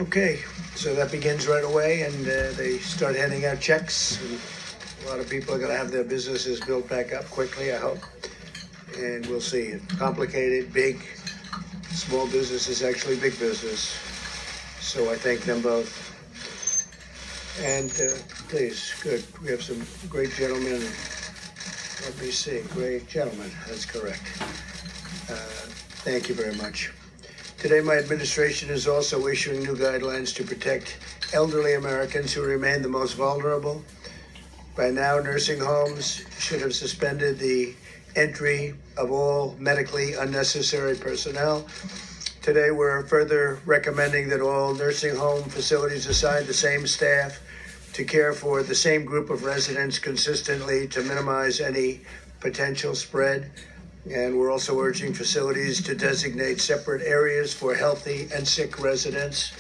Okay, so that begins right away, and they start handing out checks. And a lot of people are going to have their businesses built back up quickly, I hope. And we'll see. Complicated, big, small business is actually big business. So I thank them both. And please, good. We have some great gentlemen. Let me see. Great gentlemen. That's correct. Thank you very much. Today, my administration is also issuing new guidelines to protect elderly Americans who remain the most vulnerable. By now, nursing homes should have suspended the entry of all medically unnecessary personnel. Today, we're further recommending that all nursing home facilities assign the same staff to care for the same group of residents consistently to minimize any potential spread. And we're also urging facilities to designate separate areas for healthy and sick residents.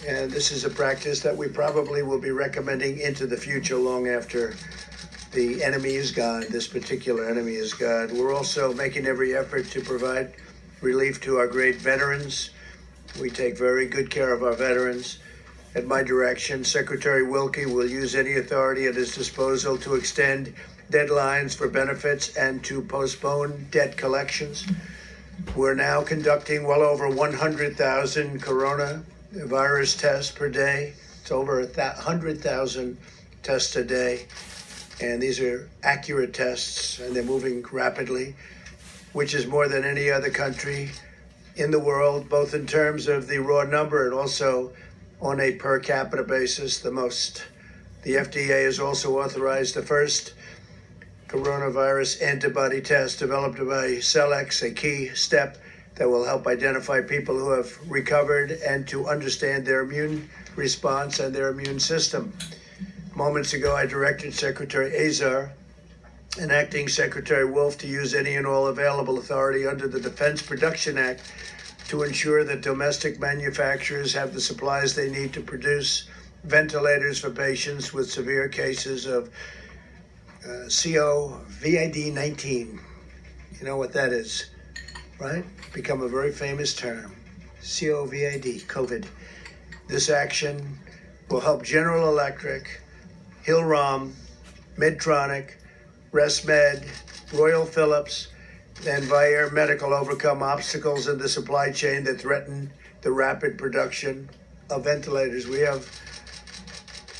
And this is a practice that we probably will be recommending into the future long after the enemy is gone, this particular enemy is gone. We're also making every effort to provide relief to our great veterans. We take very good care of our veterans. At my direction, Secretary Wilkie will use any authority at his disposal to extend deadlines for benefits and to postpone debt collections. We're now conducting well over 100,000 coronavirus tests per day. It's over 100,000 tests a day. And these are accurate tests, and they're moving rapidly, which is more than any other country in the world, both in terms of the raw number and also on a per capita basis, the most. The FDA has also authorized the first coronavirus antibody test developed by Cellex, a key step that will help identify people who have recovered and to understand their immune response and their immune system. Moments ago, I directed Secretary Azar and Acting Secretary Wolf to use any and all available authority under the Defense Production Act to ensure that domestic manufacturers have the supplies they need to produce ventilators for patients with severe cases of COVID-19. You know what that is, right? Become a very famous term. COVID. This action will help General Electric, Hill-Rom, Medtronic, ResMed, Royal Philips, and Vyaire Medical overcome obstacles in the supply chain that threaten the rapid production of ventilators. We have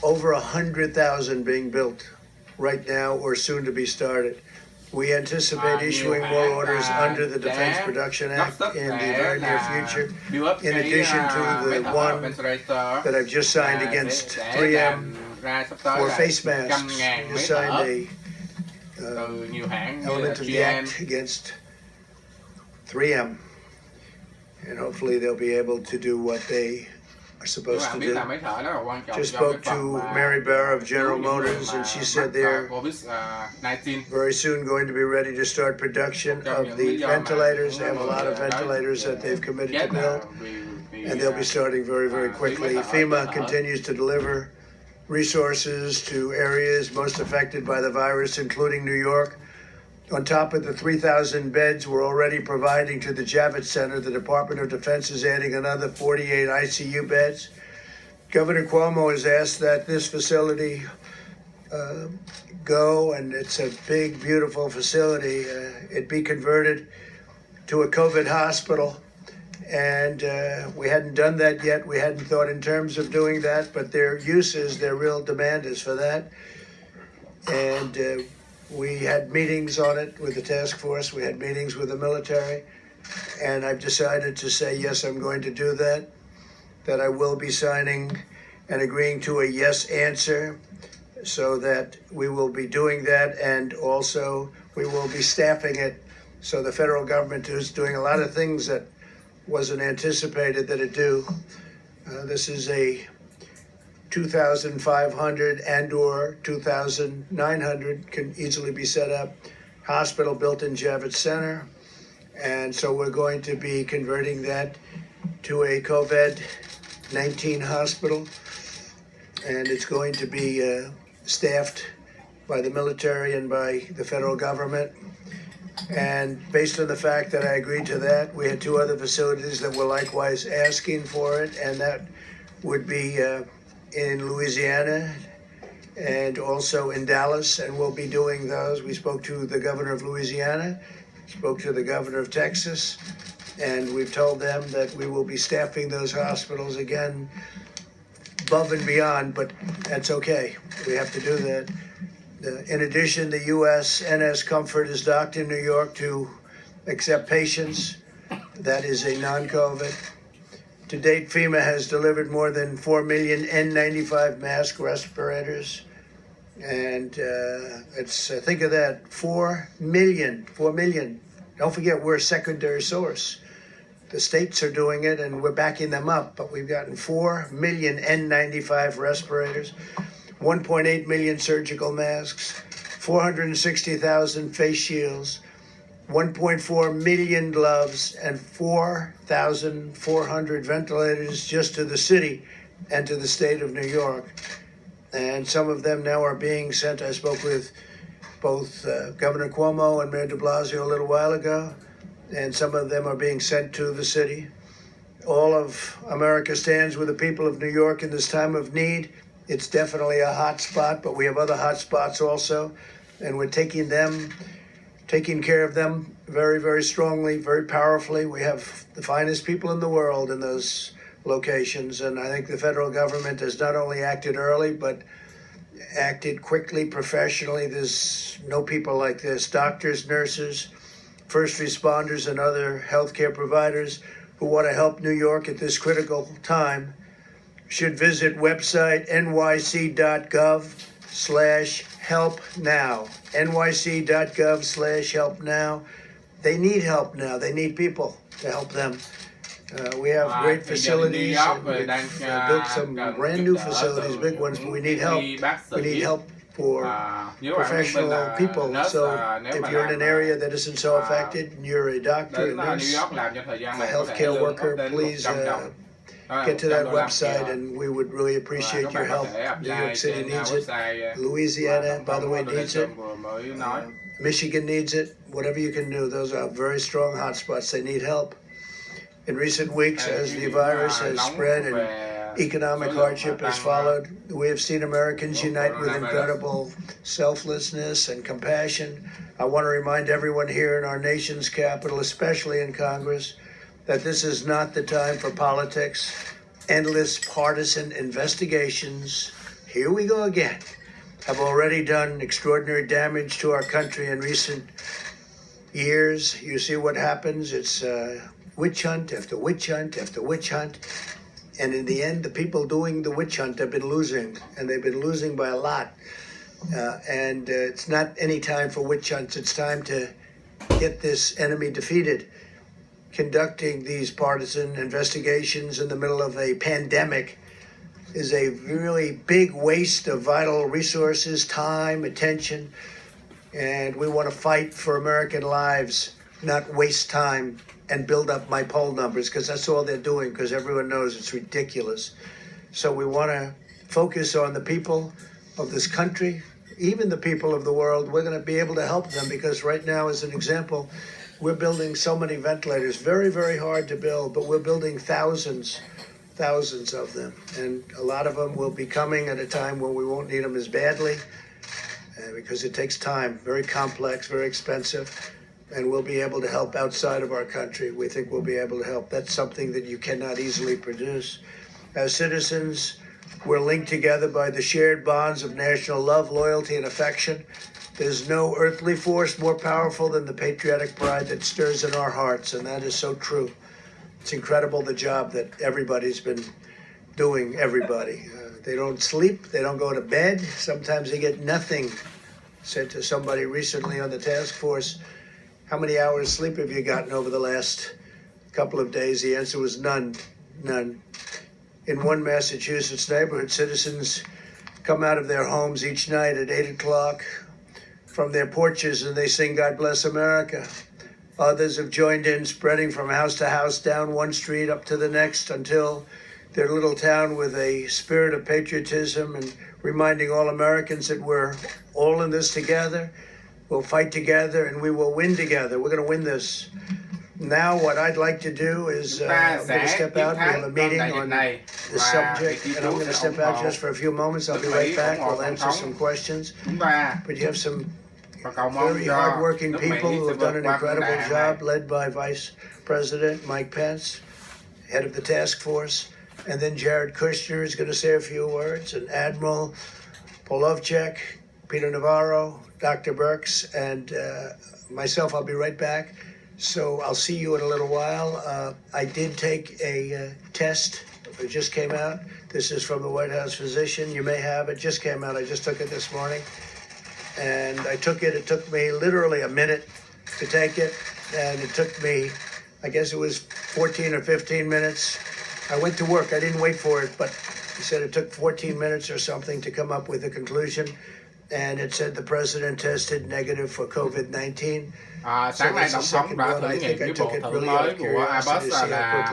over 100,000 being built right now or soon to be started. We anticipate issuing more orders under the Defense Production Act in the very near future, in addition to the one that I've just signed against 3M for face masks. We just signed a element of the act against 3M, and hopefully they'll be able to do what they are supposed to do. Just spoke to Mary Barr of General Motors, and she said they're very soon going to be ready to start production of the ventilators. They have a lot of ventilators that they've committed to build, and they'll be starting very, very quickly. FEMA continues to deliver resources to areas most affected by the virus, including New York. On top of the 3,000 beds we're already providing to the Javits Center, the Department of Defense is adding another 48 ICU beds. Governor Cuomo has asked that this facility go, and it's a big, beautiful facility, it be converted to a COVID hospital. And we hadn't done that yet. We hadn't thought in terms of doing that, but their real demand is for that. And we had meetings on it with the task force. We had meetings with the military. And I've decided to say, yes, I'm going to do that, that I will be signing and agreeing to a yes answer so that we will be doing that. And also we will be staffing it. So the federal government is doing a lot of things that wasn't anticipated that it do. This is a 2,500 and or 2,900 can easily be set up hospital built in Javits Center. And so we're going to be converting that to a COVID-19 hospital. And it's going to be staffed by the military and by the federal government. And based on the fact that I agreed to that, we had two other facilities that were likewise asking for it, and that would be in Louisiana and also in Dallas, and we'll be doing those. We spoke to the governor of Louisiana, spoke to the governor of Texas, and we've told them that we will be staffing those hospitals again above and beyond, but that's okay. We have to do that. In addition, the USNS Comfort is docked in New York to accept patients. That is a non-COVID. To date, FEMA has delivered more than 4 million N95 mask respirators. And think of that, 4 million. Don't forget, we're a secondary source. The states are doing it and we're backing them up, but we've gotten 4 million N95 respirators, 1.8 million surgical masks, 460,000 face shields, 1.4 million gloves, and 4,400 ventilators just to the city and to the state of New York. And some of them now are being sent. I spoke with both Governor Cuomo and Mayor de Blasio a little while ago, and some of them are being sent to the city. All of America stands with the people of New York in this time of need. It's definitely a hot spot, but we have other hot spots also, and we're taking care of them very, very strongly, very powerfully. We have the finest people in the world in those locations, and I think the federal government has not only acted early, but acted quickly, professionally. There's no people like this. Doctors, nurses, first responders, and other healthcare providers who want to help New York at this critical time should visit website nyc.gov/help now. nyc.gov/help now. They need help now. They need people to help them. We have great facilities. And we've built some brand new facilities, big ones, but we need help. We need help for professional people. So if you're in an area that isn't so affected, and you're a doctor, a nurse, a healthcare worker, please get to that website, and we would really appreciate your help. New York City needs it. Louisiana, by the way, needs it. Michigan needs it. Whatever you can do, those are very strong hotspots. They need help. In recent weeks, as the virus has spread and economic hardship has followed, we have seen Americans unite with incredible selflessness and compassion. I want to remind everyone here in our nation's capital, especially in Congress, that this is not the time for politics, endless partisan investigations. Here we go again. Have already done extraordinary damage to our country in recent years. You see what happens. It's witch hunt after witch hunt after witch hunt. And in the end, the people doing the witch hunt have been losing, and they've been losing by a lot. It's not any time for witch hunts. It's time to get this enemy defeated. Conducting these partisan investigations in the middle of a pandemic is a really big waste of vital resources, time, attention, and we want to fight for American lives, not waste time and build up my poll numbers, because that's all they're doing, because everyone knows it's ridiculous. So we want to focus on the people of this country, even the people of the world. We're going to be able to help them, because right now, as an example, we're building so many ventilators, very, very hard to build, but we're building thousands of them. And a lot of them will be coming at a time when we won't need them as badly, because it takes time, very complex, very expensive, and we'll be able to help outside of our country. We think we'll be able to help. That's something that you cannot easily produce. As citizens, we're linked together by the shared bonds of national love, loyalty, and affection. There's no earthly force more powerful than the patriotic pride that stirs in our hearts, and that is so true. It's incredible the job that everybody's been doing, everybody. They don't sleep, they don't go to bed, sometimes they get nothing. Said to somebody recently on the task force, how many hours sleep have you gotten over the last couple of days? The answer was none. In one Massachusetts neighborhood, citizens come out of their homes each night at 8 o'clock from their porches and they sing God Bless America. Others have joined in, spreading from house to house, down one street up to the next, until their little town with a spirit of patriotism and reminding all Americans that we're all in this together. We'll fight together and we will win together. We're going to win this. Now what I'd like to do is Chúng ta I'm going to sẽ step chiến out. We have a thắng cơn meeting đại dịch on này this và subject, Mỹ and I'm going sẽ to step ủng out hộ just for a few moments. I'll nước be Mỹ, right back. ủng hộ We'll tổng answer thống some questions. chúng ta But you have some và cầu mong very cho hardworking nước Mỹ people who sẽ have done vượt an qua cơn đại incredible hạn này. job, led by Vice President Mike Pence, head of the task force, and then Jared Kushner is going to say a few words, and Admiral Polovchek, Peter Navarro, Dr. Burks, and myself. I'll be right back. So I'll see you in a little while. I did take a test. It just came out. This is from the White House physician. You may have it. Just came out. I just took it this morning. And I took it. It took me literally a minute to take it. And it took me, I guess it was 14 or 15 minutes. I went to work. I didn't wait for it, but he said it took 14 minutes or something to come up with a conclusion. And it said the president tested negative for COVID-19. Sáng nay tổng thống đã thử nghiệm với bộ thử mới của Airbus là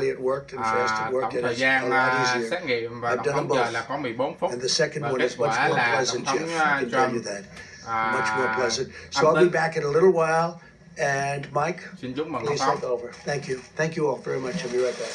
tổng thời gian xét nghiệm và tổng thống chờ là có 14 phút và kết quả là tổng thống Trump So I'll be back in a little while. And Mike, xin chúc mừng please tổng thống. take over. Thank you. Thank you all very much. I'll be right back.